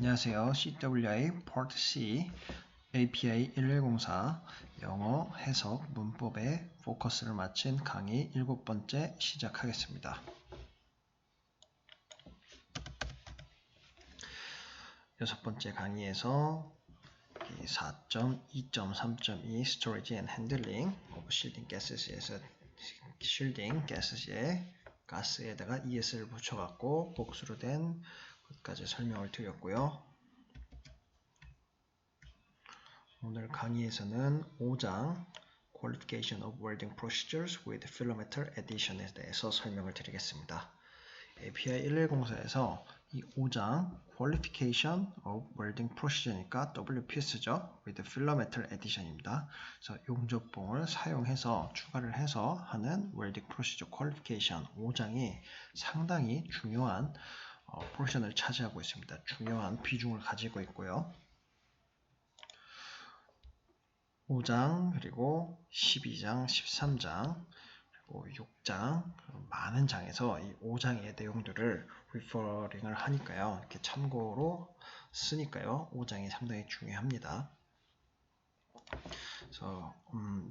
안녕하세요. CWI Part C API 1104 영어 해석 문법에 포커스를 맞춘 강의 7번째 시작하겠습니다. 6번째 강의에서 4.2.3.2 Storage and Handling of Shielding Gases에서 Shielding Gases에 가스에다가 ES를 붙여갖고 복수로 된 것까지 설명을 드렸고요. 오늘 강의에서는 5장 Qualification of Welding Procedures with Filometer Addition에 대해서 설명을 드리겠습니다. API 1104에서 이 5장 Qualification of Welding Procedure니까 WPS죠. with Filometer Addition입니다. 그래서 용접봉을 사용해서 추가를 해서 하는 Welding Procedure Qualification 5장이 상당히 중요한 포션을 차지하고 있습니다. 중요한 비중을 가지고 있고요. 5장, 그리고 12장, 13장, 그리고 6장, 많은 장에서 이 5장의 내용들을 리퍼링을 하니까요. 이렇게 참고로 쓰니까요. 5장이 상당히 중요합니다. 그래서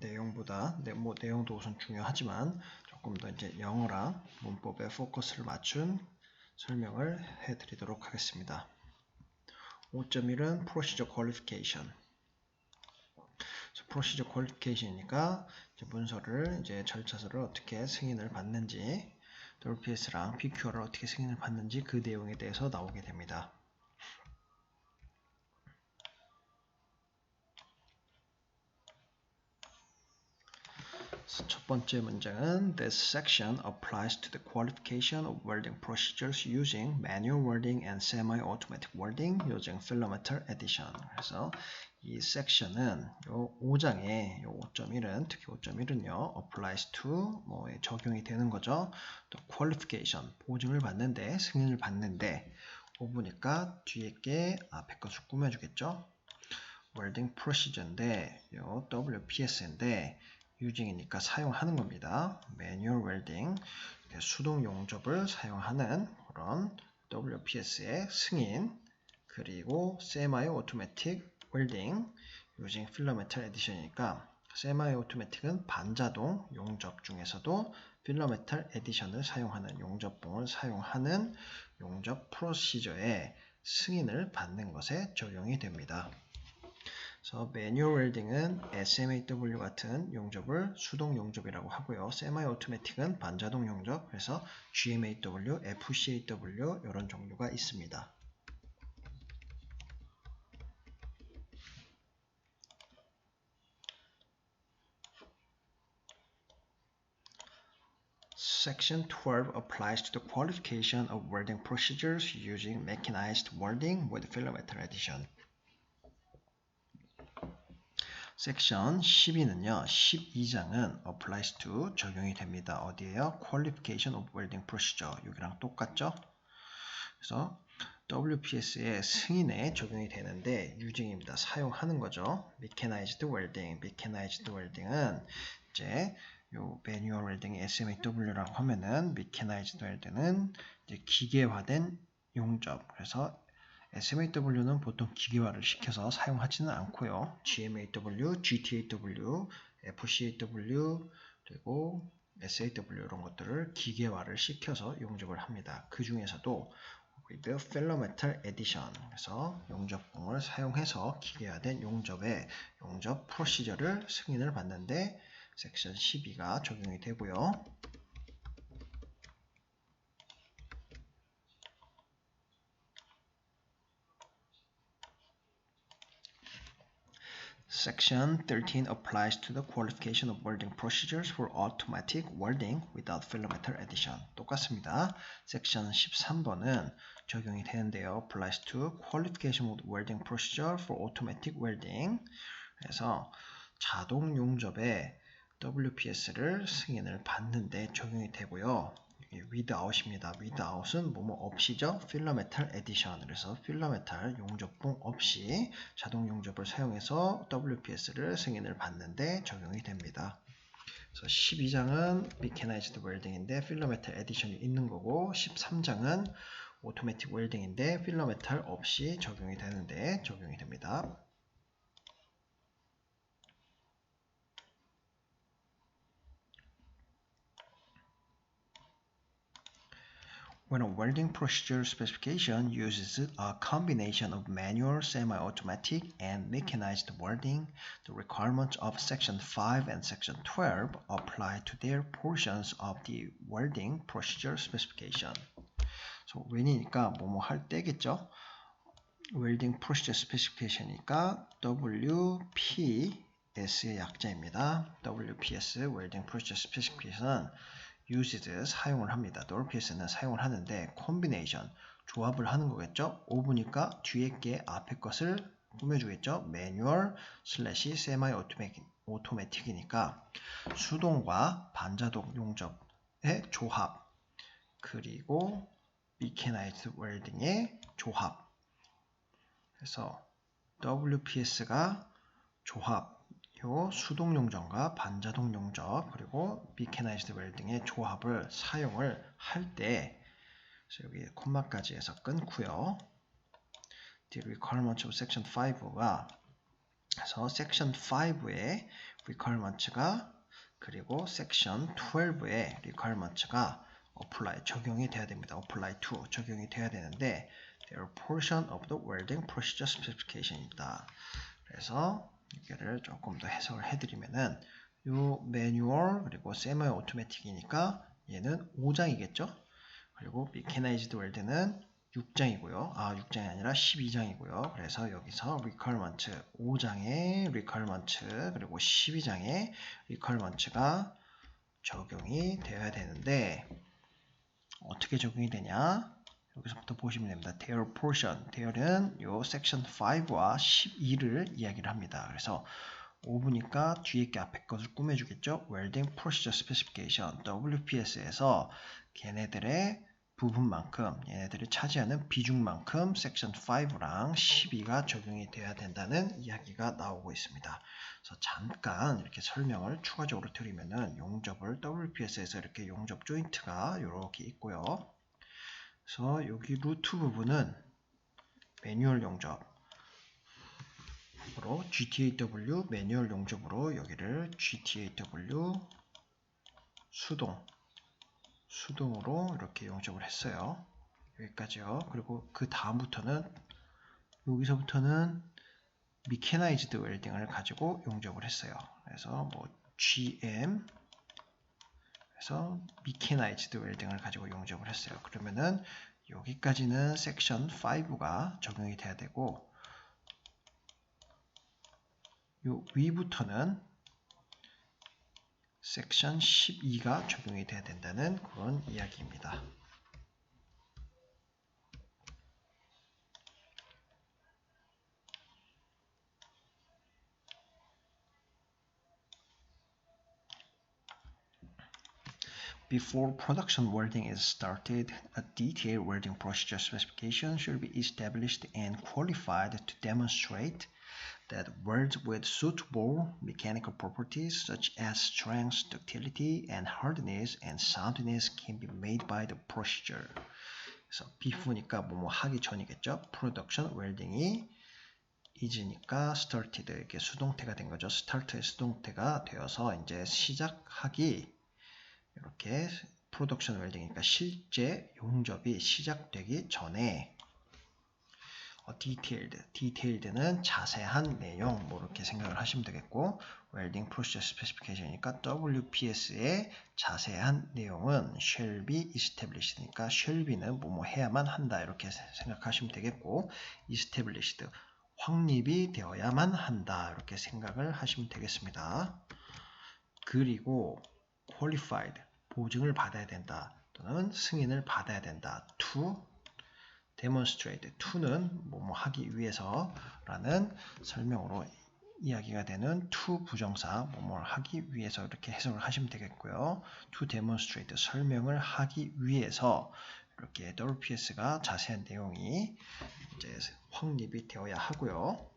내용보다 내용도 우선 중요하지만 조금 더 이제 영어랑 문법에 포커스를 맞춘 설명을 해드리도록 하겠습니다. 5.1은 Procedure Qualification. Procedure Qualification이니까 이제 문서를 이제 절차서를 어떻게 승인을 받는지, WPS랑 PQR을 어떻게 승인을 받는지 그 내용에 대해서 나오게 됩니다. 첫 번째 문장은 This section applies to the qualification of welding procedures using manual welding and semi-automatic welding using filometer addition. 그래서 이 섹션은 요 5장의 요 5.1은 특히 5.1은요 applies to 뭐에 적용이 되는 거죠. 또 qualification 보증을 받는데 승인을 받는데 5보니까 뒤에 게 앞에 것을 꾸며주겠죠. welding procedure인데 요 WPS인데 using이니까 사용하는 겁니다. manual welding, 수동 용접을 사용하는 그런 WPS의 승인, 그리고 semi-automatic welding using filometer addition이니까 semi-automatic은 반자동 용접 중에서도 filometer addition을 사용하는 용접봉을 사용하는 용접 프로시저의 승인을 받는 것에 적용이 됩니다. 그래서 매뉴얼 웰딩은 SMAW 같은 용접을 수동 용접이라고 하고요. 세마이 오토매틱은 반자동 용접, 그래서 GMAW, FCAW 이런 종류가 있습니다. Section 12 applies to the qualification of welding procedures using mechanized welding with filometer addition. 섹션 12는요, 12장은 applies to 적용이 됩니다. 어디에요? Qualification of Welding Procedure. 여기랑 똑같죠? 그래서 WPS의 승인에 적용이 되는데 using입니다. 사용하는 거죠. Mechanized Welding. Mechanized Welding은 이제 요 매뉴얼 웰딩의 SMAW라고 하면은 Mechanized Welding은 이제 기계화된 용접. 그래서 SMAW는 보통 기계화를 시켜서 사용하지는 않고요. GMAW, GTAW, FCAW, 그리고 SAW 이런 것들을 기계화를 시켜서 용접을 합니다. 그 중에서도 with filometer addition, 그래서 용접봉을 사용해서 기계화된 용접의 용접 프로시저를 승인을 받는데 섹션 12가 적용이 되고요. Section 13 applies to the qualification of welding procedures for automatic welding without filometer addition. 똑같습니다. 섹션 13번은 적용이 되는데요. applies to qualification of welding procedure for automatic welding. 그래서 자동 용접에 WPS를 승인을 받는데 적용이 되고요. without입니다. without은 뭐뭐 없이죠. filometer addition. 그래서 filometer 용접봉 없이 자동 용접을 사용해서 WPS를 승인을 받는데 적용이 됩니다. 그래서 12장은 mechanized welding인데 filometer addition이 있는 거고 13장은 오토매틱 웰딩인데 필러메탈 없이 적용이 되는데 적용이 됩니다. When a welding procedure specification uses a combination of manual, semi-automatic, and mechanized welding, the requirements of Section 5 and Section 12 apply to their portions of the welding procedure specification. So, when이니까 뭐뭐 할 때겠죠? welding procedure specification이니까 WPS의 약자입니다. WPS, welding procedure specification. uses 사용을 합니다. WPS는 사용을 하는데 combination 조합을 하는 거겠죠. 오브니까 뒤에 게 앞에 것을 꾸며주겠죠. 매뉴얼 슬래시 세마이 오토매틱이니까 수동과 반자동 용접의 조합 그리고 미케나이즈 웰딩의 조합. 그래서 WPS가 조합 요 수동 용접과 반자동 용접 그리고 미케나이즈드 웰딩의 조합을 사용을 할 때 여기 콤마까지 해서 끊고요. The requirements of section 5가 그래서 section 5의 requirements가 그리고 section 12의 requirements가 apply 적용이 돼야 됩니다. apply to 적용이 돼야 되는데 they are portion of the welding procedure specification입니다. 그래서 이거를 조금 더 해석을 해드리면은 요 매뉴얼 그리고 세미 오토매틱이니까 얘는 5장이겠죠. 그리고 미케나이즈드 웰드는 6장이고요. 6장이 아니라 12장이고요. 그래서 여기서 requirement 5장의 requirement 그리고 12장의 requirement가 적용이 되어야 되는데 어떻게 적용이 되냐? 여기서부터 보시면 됩니다. Their portion, their는 요 section 5와 12를 이야기를 합니다. 그래서 5부니까 뒤에 게 앞에 것을 꾸며주겠죠. Welding Procedure Specification, WPS에서 걔네들의 부분만큼, 얘네들이 차지하는 비중만큼 section 5랑 12가 적용이 돼야 된다는 이야기가 나오고 있습니다. 그래서 잠깐 이렇게 설명을 추가적으로 드리면은 용접을 WPS에서 이렇게 용접 조인트가 이렇게 있고요. 그래서 여기 루트 부분은 매뉴얼 용접으로 GTAW 매뉴얼 용접으로 여기를 GTAW 수동으로 이렇게 용접을 했어요. 여기까지요. 그리고 그 다음부터는 여기서부터는 미케나이즈드 웰딩을 가지고 용접을 했어요. 그래서 뭐 GM 그래서 미케나이즈드 웰딩을 가지고 용접을 했어요. 그러면은 여기까지는 섹션 5가 적용이 돼야 되고 요 위부터는 섹션 12가 적용이 돼야 된다는 그런 이야기입니다. Before production welding is started, a detailed welding procedure specification should be established and qualified to demonstrate that welds with suitable mechanical properties such as strength, ductility, and hardness and soundness can be made by the procedure. 그래서 before니까 뭐뭐 하기 전이겠죠. production welding이 is니까 started 이렇게 수동태가 된 거죠. start의 수동태가 되어서 이제 시작하기 이렇게 프로덕션 웰딩이니까 실제 용접이 시작되기 전에 디테일드는 자세한 내용 뭐 이렇게 생각을 하시면 되겠고 웰딩 프로세스 스페시피케이션이니까 WPS의 자세한 내용은 shall be established니까 shall be는 뭐뭐 해야만 한다 이렇게 생각하시면 되겠고 established 확립이 되어야만 한다 이렇게 생각을 하시면 되겠습니다. 그리고 qualified 보증을 받아야 된다 또는 승인을 받아야 된다. to demonstrate to는 뭐뭐 하기 위해서라는 설명으로 이야기가 되는 to 부정사 뭐뭐 하기 위해서 이렇게 해석을 하시면 되겠고요. to demonstrate 설명을 하기 위해서 이렇게 WPS가 자세한 내용이 이제 확립이 되어야 하고요.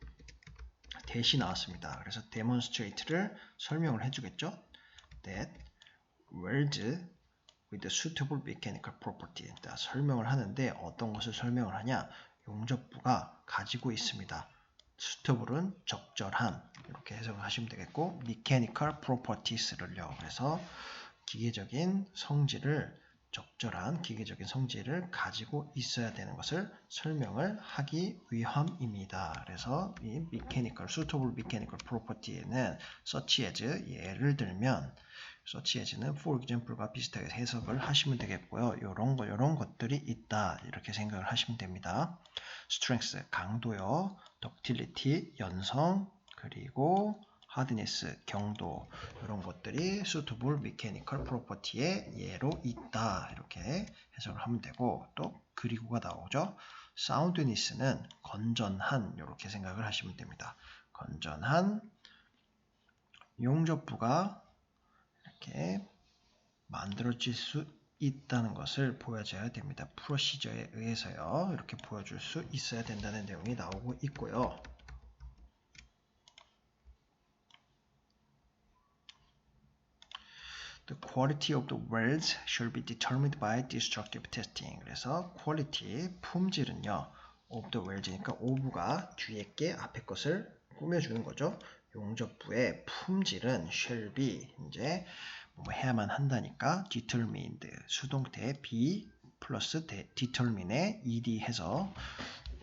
대시 나왔습니다. 그래서 demonstrate를 설명을 해주겠죠. that welds with suitable mechanical property. 설명을 하는데 어떤 것을 설명을 하냐? 용접부가 가지고 있습니다. suitable은 적절한, 이렇게 해석을 하시면 되겠고, mechanical properties를요. 그래서 기계적인 성질을, 적절한 기계적인 성질을 가지고 있어야 되는 것을 설명을 하기 위함입니다. 그래서 이 mechanical, suitable mechanical property에는 such as, 예를 들면 such as는 for example과 비슷하게 해석을 하시면 되겠고요. 요런 것들이 있다, 이렇게 생각을 하시면 됩니다. strength, 강도요. ductility, 연성, 그리고 hardness, 경도, 이런 것들이 suitable mechanical property의 예로 있다, 이렇게 해석을 하면 되고, 또 그리고가 나오죠. soundness는 건전한, 이렇게 생각을 하시면 됩니다. 건전한, 용접부가 이렇게 만들어질 수 있다는 것을 보여줘야 됩니다. 프로시저에 의해서요. 이렇게 보여줄 수 있어야 된다는 내용이 나오고 있고요. The quality of the welds should be determined by destructive testing. 그래서 quality, 품질은요. of the welds니까 of가 뒤에 게 앞에 것을 꾸며주는 거죠. 용접부의 품질은 shall be, 이제 뭐 해야만 한다니까 determined, 수동태 be 플러스 determine에 ed 해서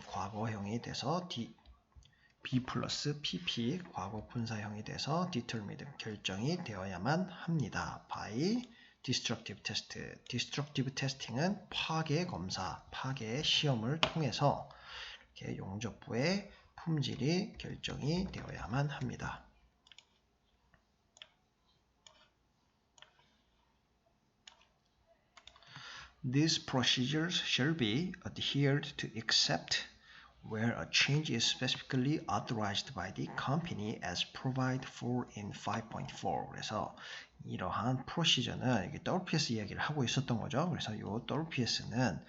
과거형이 돼서 be 플러스 pp 과거 분사형이 돼서 determined, 결정이 되어야만 합니다. by destructive test. destructive testing은 파괴 검사, 파괴 시험을 통해서 이렇게 용접부의 품질이 결정이 되어야만 합니다. These procedures shall be adhered to except where a change is specifically authorized by the company as provided for in 5.4. 그래서 이러한 프로시저는 이게 WPS 이야기를 하고 있었던 거죠. 그래서 이 WPS는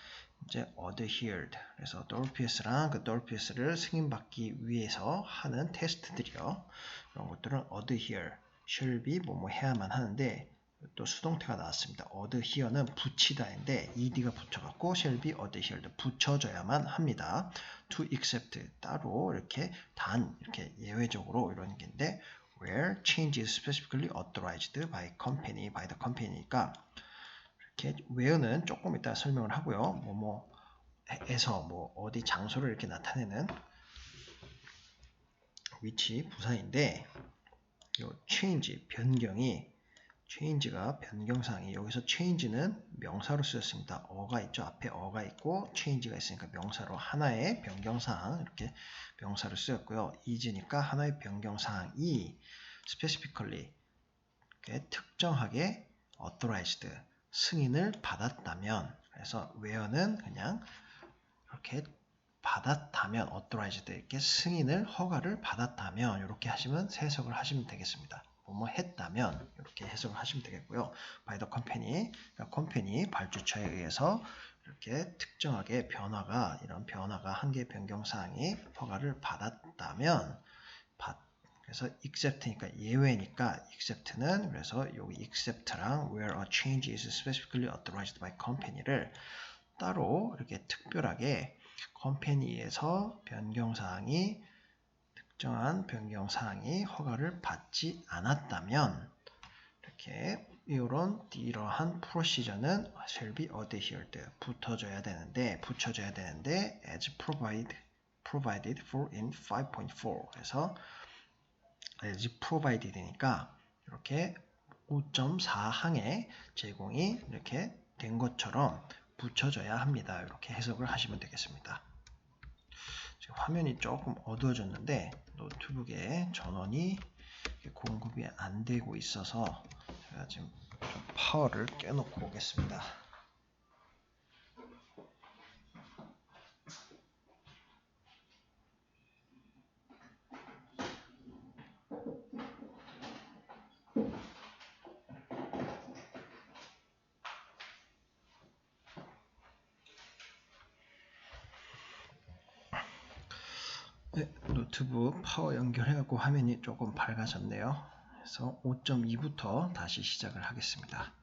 이제 adhered. 그래서 WPS랑 그 WPS를 승인받기 위해서 하는 테스트들이요. 이런 것들은 adhere, shall be 뭐뭐 해야만 하는데, 또 수동태가 나왔습니다. adhere는 붙이다인데 ed가 붙여갖고 shall be adhered, 붙여져야만 합니다. to except, 따로 이렇게 단, 이렇게 예외적으로 이런 게인데, where change is specifically authorized by company, by the company니까 이렇게 where는 조금 이따 설명을 하고요. 뭐뭐에서 뭐 어디 장소를 이렇게 나타내는 위치, 부사인데, 요 change, 변경이, change가 변경사항이, 여기서 change는 명사로 쓰였습니다. 어가 있죠. 앞에 어가 있고 change가 있으니까 명사로 하나의 변경사항, 이렇게 명사로 쓰였고요. is니까 하나의 변경사항이 specifically, 이렇게 특정하게 authorized, 승인을 받았다면, 그래서 where는 그냥 이렇게 받았다면, authorized, 이렇게 승인을, 허가를 받았다면, 이렇게 하시면 해석을 하시면 되겠습니다. 뭐 했다면 이렇게 해석을 하시면 되겠고요. by the company, 그러니까 컴퍼니 발주처에 의해서 이렇게 특정하게 변화가, 이런 변화가 한 개의 변경사항이 허가를 받았다면, 그래서 except니까 예외니까 except는, 그래서 여기 except랑 where a change is specifically authorized by company를 따로 이렇게 특별하게 컴퍼니에서 변경사항이, 특정한 변경사항이 허가를 받지 않았다면, 이렇게 이러한 프로시저는 shall be adhered, 붙여져야 되는데 as provided for in 5.4. 그래서 as provided니까 이렇게 5.4항에 제공이 이렇게 된 것처럼 붙여져야 합니다. 이렇게 해석을 하시면 되겠습니다. 지금 화면이 조금 어두워졌는데 노트북에 전원이 공급이 안 되고 있어서 제가 지금 좀 파워를 껴놓고 오겠습니다. 네, 노트북 파워 연결해갖고 화면이 조금 밝아졌네요. 그래서 5.2부터 다시 시작을 하겠습니다.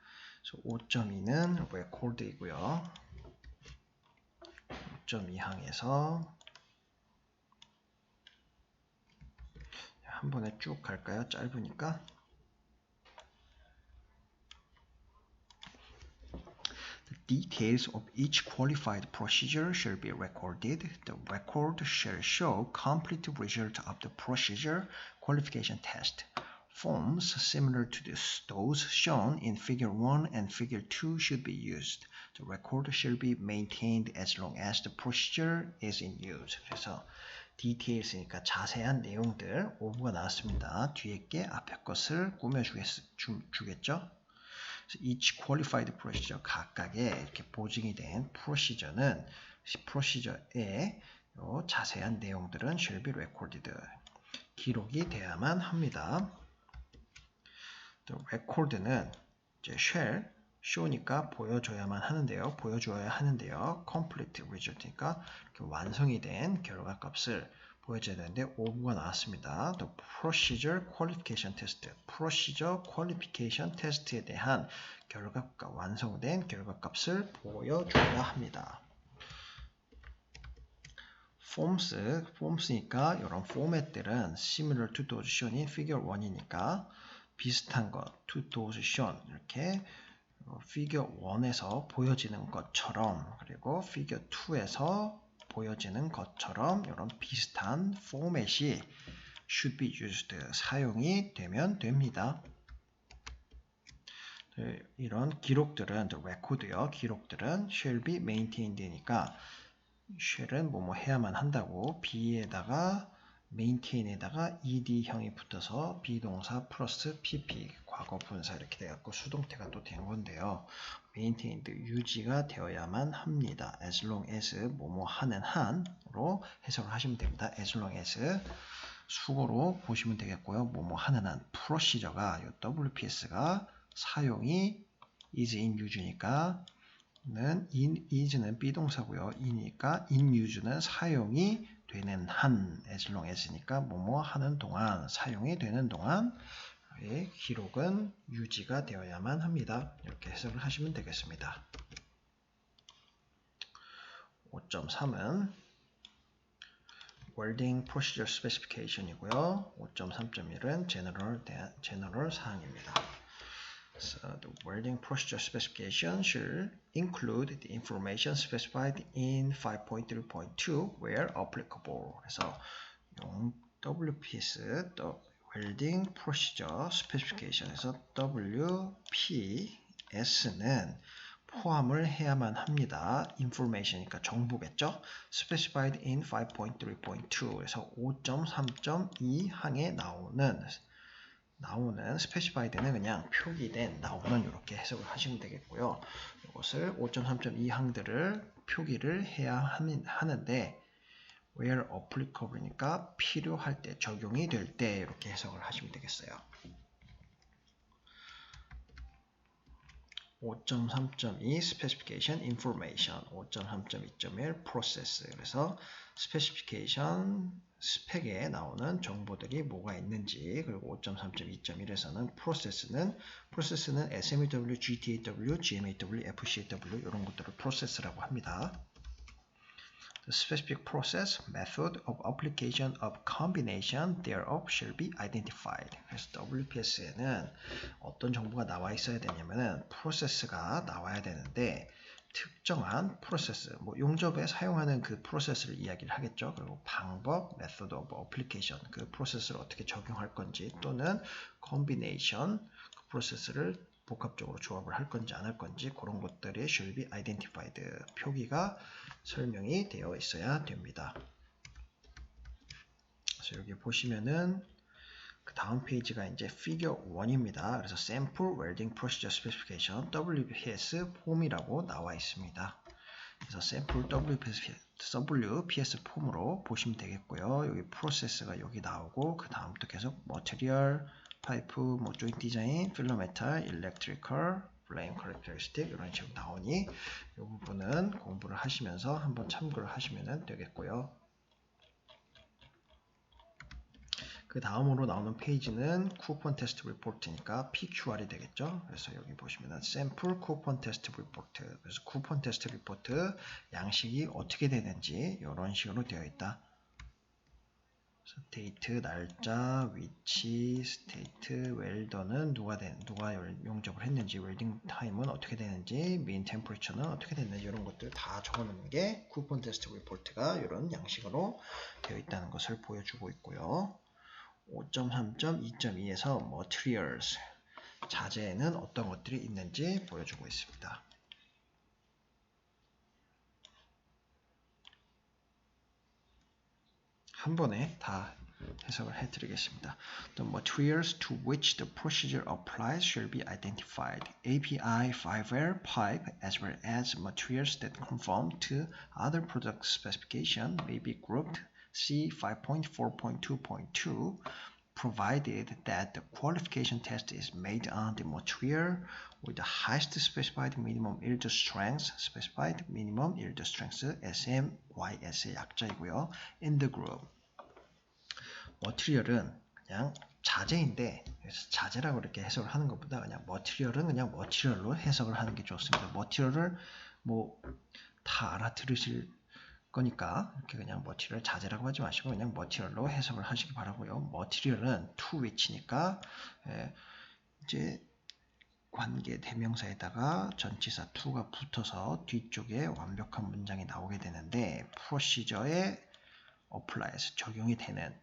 5.2는 record이고요. 5.2항에서 한 번에 쭉 갈까요? 짧으니까. The details of each qualified procedure shall be recorded. The record shall show complete result of the procedure qualification test. Forms similar to those shown in Figure 1 and Figure 2 should be used. The record shall be maintained as long as the procedure is in use. 그래서 details니까 자세한 내용들 오브가 나왔습니다. 뒤에 게 앞에 것을 꾸며주겠죠. each qualified procedure 각각의 이렇게 보증이 된 프로시저는 프로시저의 자세한 내용들은 shall be recorded 기록이 돼야만 합니다. 또 record는 이제 shall show니까 보여줘야만 하는데요. 보여줘야 하는데요. complete result니까 이렇게 완성이 된 결과 값을 보여줘야 되는데 오브가 나왔습니다. 또 procedure qualification test, procedure qualification test에 대한 결과값, 완성된 결과값을 보여줘야 합니다. forms니까 이런 포맷들은 similar to those shown in figure 1이니까 비슷한 것, to those shown 이렇게 figure 1에서 보여지는 것처럼 그리고 figure 2에서 보여지는 것처럼 이런 비슷한 포맷이 should be used 사용이 되면 됩니다. 이런 기록들은 record요. 기록들은 shall be maintained니까 shall은 뭐뭐 해야만 한다고 be에다가 maintain에다가 ed형이 붙어서 비동사 플러스 pp 과거 분사 이렇게 돼갖고 수동태가 또 된 건데요. maintained 유지가 되어야만 합니다. as long as 뭐뭐 하는 한으로 해석을 하시면 됩니다. as long as 수고로 보시면 되겠고요. 뭐뭐 하는 한 프로시저가 이 WPS가 사용이 is in use니까 is는 비동사고요. 이니까 in use는 사용이 되는 한 as long as니까 뭐뭐 하는 동안 사용이 되는 동안 기록은 유지가 되어야만 합니다. 이렇게 해석을 하시면 되겠습니다. 5.3은 wording procedure specification이고요. 5.3.1은 general 사항입니다. So the wording procedure specification should include the information specified in 5.3.2 where applicable. 그래서 WPS wording procedure specification에서 WPS는 포함을 해야만 합니다. information이니까 정보겠죠. specified in 5.3.2 그래서 5.3.2 항에 나오는 specified는 그냥 표기된 나오는 이렇게 해석을 하시면 되겠고요. 이것을 5.3.2 항들을 표기를 해야 하는데 where applicable니까 필요할 때 적용이 될 때 이렇게 해석을 하시면 되겠어요. 5.3.2 specification information 5.3.2.1 process 그래서 specification 스펙에 나오는 정보들이 뭐가 있는지 그리고 5.3.2.1에서는 process는 SMEW, GTAW, GMAW, FCAW 이런 것들을 process라고 합니다. The specific process, method of application of combination thereof shall be identified. 그래서 WPS에는 어떤 정보가 나와 있어야 되냐면은 process가 나와야 되는데 특정한 프로세스, 용접에 사용하는 그 프로세스를 이야기를 하겠죠. 그리고 방법, method of application, 그 프로세스를 어떻게 적용할 건지 또는 combination, 그 프로세스를 복합적으로 조합을 할 건지 안 할 건지 그런 것들이 should be identified, 표기가 설명이 되어 있어야 됩니다. 그래서 여기 보시면은 그 다음 페이지가 이제 figure 1입니다. 그래서 sample welding procedure specification WPS 폼이라고 나와 있습니다. 그래서 sample WPS 폼으로 보시면 되겠고요. 여기 프로세스가 여기 나오고 그 다음부터 계속 material, 파이프, joint design, filler metal, electrical, flame characteristic 이런 식으로 나오니 이 부분은 공부를 하시면서 한번 참고를 하시면 되겠고요. 그 다음으로 나오는 페이지는 쿠폰 테스트 리포트니까 PQR이 되겠죠. 그래서 여기 보시면은 샘플 쿠폰 테스트 리포트. 그래서 쿠폰 테스트 리포트 양식이 어떻게 되는지 이런 식으로 되어 있다. 데이트, 날짜, 위치, 스테이트, 웰더는 누가 용접을 했는지, 웰딩 타임은 어떻게 되는지, 민 템퍼리처는 어떻게 됐는지 이런 것들 다 적어놓는 게 쿠폰 테스트 리포트가 이런 양식으로 되어 있다는 것을 보여주고 있고요. 5.3.2.2에서 materials, 자재에는 어떤 것들이 있는지 보여주고 있습니다. 한 번에 다 해석을 해드리겠습니다. The materials to which the procedure applies shall be identified. API 5L pipe as well as materials that conform to other product specification may be grouped C 5.4.2.2 provided that the qualification test is made on the material with the highest specified minimum yield strength, specified minimum yield strength SMYS의 약자이고요. in the group. 머티리얼은 그냥 자재인데, 그래서 자재라고 이렇게 해석을 하는 것보다 그냥 머티리얼은 그냥 머티리얼로 해석을 하는 게 좋습니다. 머티리얼을 뭐 다 알아들으실 거니까 이렇게 그냥 머티리얼 자재라고 하지 마시고 그냥 머티리얼로 해석을 하시기 바라고요. 머티리얼은 to which니까 이제 관계 대명사에다가 전치사 to가 붙어서 뒤쪽에 완벽한 문장이 나오게 되는데 procedure에 applies 적용이 되는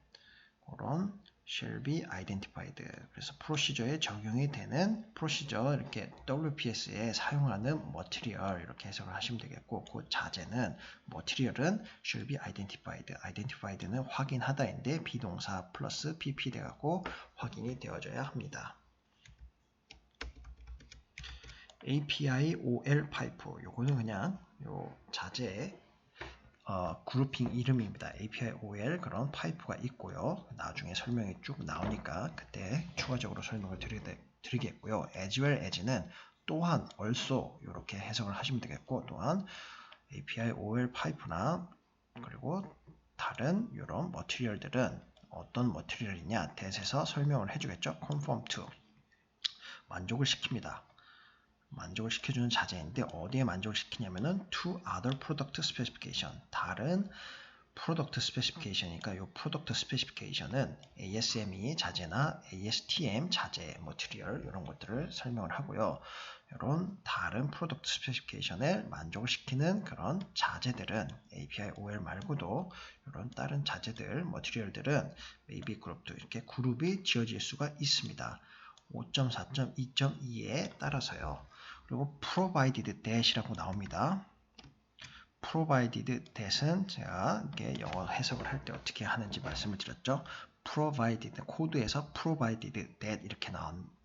그런 shall be identified. 그래서 procedure에 적용이 되는 procedure 이렇게 WPS에 사용하는 material 이렇게 해석을 하시면 되겠고, 그 자재는 material은 shall be identified. identified는 확인하다인데 비동사 플러스 PP 돼갖고 확인이 되어져야 합니다. API OL 파이프 요거는 그냥 요 자재의 그룹핑 이름입니다. API OL 그런 파이프가 있고요. 나중에 설명이 쭉 나오니까 그때 추가적으로 설명을 드리겠고요. as well as는 또한 also 이렇게 해석을 하시면 되겠고, 또한 API OL 파이프나 그리고 다른 이런 머티리얼들은 어떤 머티리얼이냐 that에서 설명을 해주겠죠. conform to 만족을 시킵니다. 만족을 시켜주는 자재인데 어디에 만족을 시키냐면은 to other product specification 다른 product specification이니까 이 product specification은 ASME 자재나 ASTM 자재, material 이런 것들을 설명을 하고요. 이런 다른 product specification에 만족을 시키는 그런 자재들은 API OL 말고도 이런 다른 자재들, material들은 maybe grouped 이렇게 그룹이 지어질 수가 있습니다. 5.4.2.2에 따라서요. 그리고 provided that이라고 나옵니다. provided that은 제가 이렇게 영어 해석을 할 때 어떻게 하는지 말씀을 드렸죠. provided 코드에서 provided that 이렇게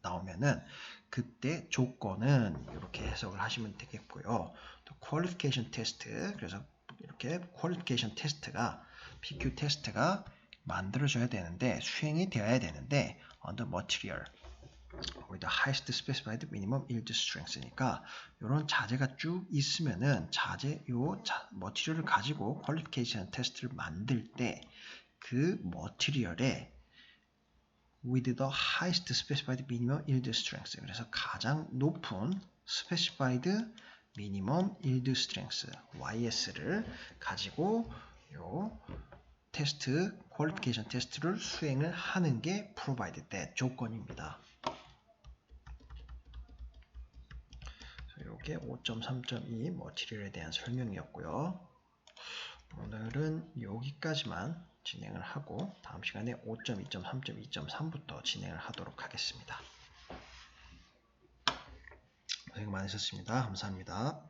나오면은 그때 조건은 이렇게 해석을 하시면 되겠고요. 또 qualification test 그래서 이렇게 qualification test가 PQ 테스트가 만들어져야 되는데 수행이 되어야 되는데 under material with the highest specified minimum yield strength니까 이런 자재가 쭉 있으면은 머티리얼을 가지고 퀄리피케이션 테스트를 만들 때 그 머티리얼에 with the highest specified minimum yield strength 그래서 가장 높은 specified minimum yield strength YS를 가지고 요 테스트 퀄리피케이션 테스트를 수행을 하는 게 provided that 조건입니다. 이게 5.3.2 머티리얼에 대한 설명이었고요. 오늘은 여기까지만 진행을 하고 다음 시간에 5.2.3.2.3부터 진행을 하도록 하겠습니다. 고생 많으셨습니다. 감사합니다.